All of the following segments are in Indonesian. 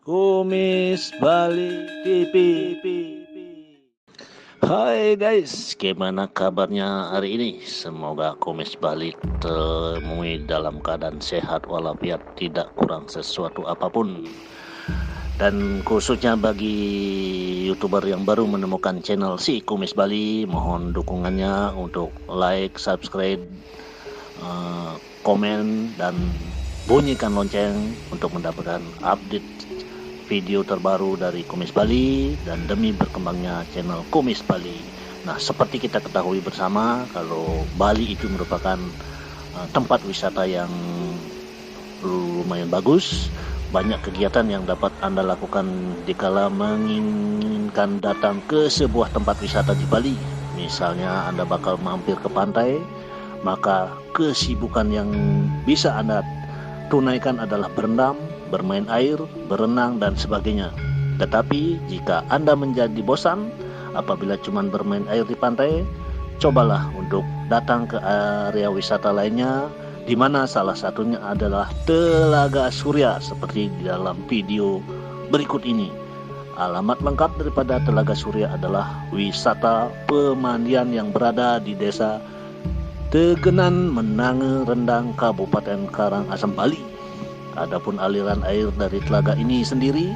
Kumis Bali TV. Hai guys, gimana kabarnya hari ini? Semoga Kumis Bali temui dalam keadaan sehat walafiat, tidak kurang sesuatu apapun. Dan khususnya bagi YouTuber yang baru menemukan channel si Kumis Bali, mohon dukungannya untuk like, subscribe, komen, dan bunyikan lonceng untuk mendapatkan update video terbaru dari Kumis Bali dan demi berkembangnya channel Kumis Bali. Nah, seperti kita ketahui bersama, kalau Bali itu merupakan tempat wisata yang lumayan bagus. Banyak kegiatan yang dapat Anda lakukan dikala menginginkan datang ke sebuah tempat wisata di Bali. Misalnya Anda bakal mampir ke pantai, maka kesibukan yang bisa Anda tunaikan adalah berendam, bermain air, berenang, dan sebagainya. Tetapi jika Anda menjadi bosan apabila cuma bermain air di pantai, cobalah untuk datang ke area wisata lainnya, di mana salah satunya adalah Telaga Surya seperti di dalam video berikut ini. Alamat lengkap daripada Telaga Surya adalah wisata pemandian yang berada di desa Tegenan, Menange, Rendang, Kabupaten Karangasem, Bali. Adapun aliran air dari telaga ini sendiri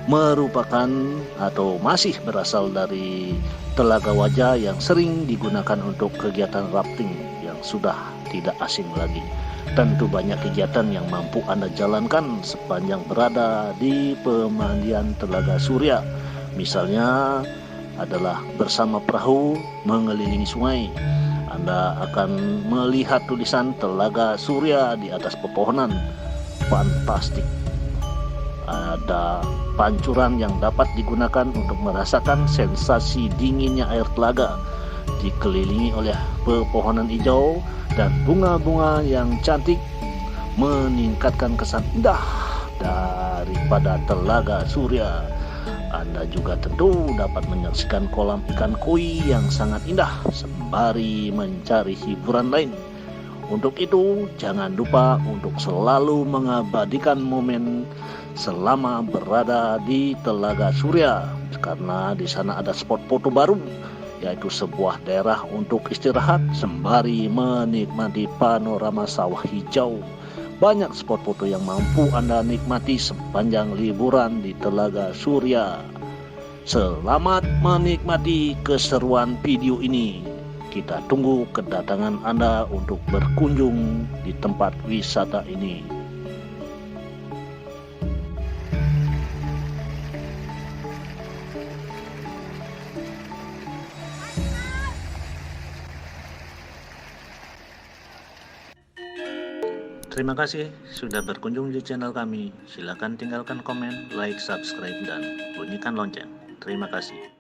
merupakan atau masih berasal dari Telaga Wajah yang sering digunakan untuk kegiatan rafting yang sudah tidak asing lagi. Tentu banyak kegiatan yang mampu Anda jalankan sepanjang berada di pemandian Telaga Surya. Misalnya adalah bersama perahu mengelilingi sungai. Anda akan melihat tulisan Telaga Surya di atas pepohonan. Fantastik. Ada pancuran yang dapat digunakan untuk merasakan sensasi dinginnya air telaga, dikelilingi oleh pepohonan hijau dan bunga-bunga yang cantik, meningkatkan kesan indah daripada Telaga Surya. Anda juga tentu dapat menyaksikan kolam ikan koi yang sangat indah sembari mencari hiburan lain. Untuk itu, jangan lupa untuk selalu mengabadikan momen selama berada di Telaga Surya, karena di sana ada spot foto baru, yaitu sebuah daerah untuk istirahat sembari menikmati panorama sawah hijau. Banyak spot foto yang mampu Anda nikmati sepanjang liburan di Telaga Surya. Selamat menikmati keseruan video ini. Kita tunggu kedatangan Anda untuk berkunjung di tempat wisata ini. Terima kasih sudah berkunjung di channel kami. Silakan tinggalkan komen, like, subscribe, dan bunyikan lonceng. Terima kasih.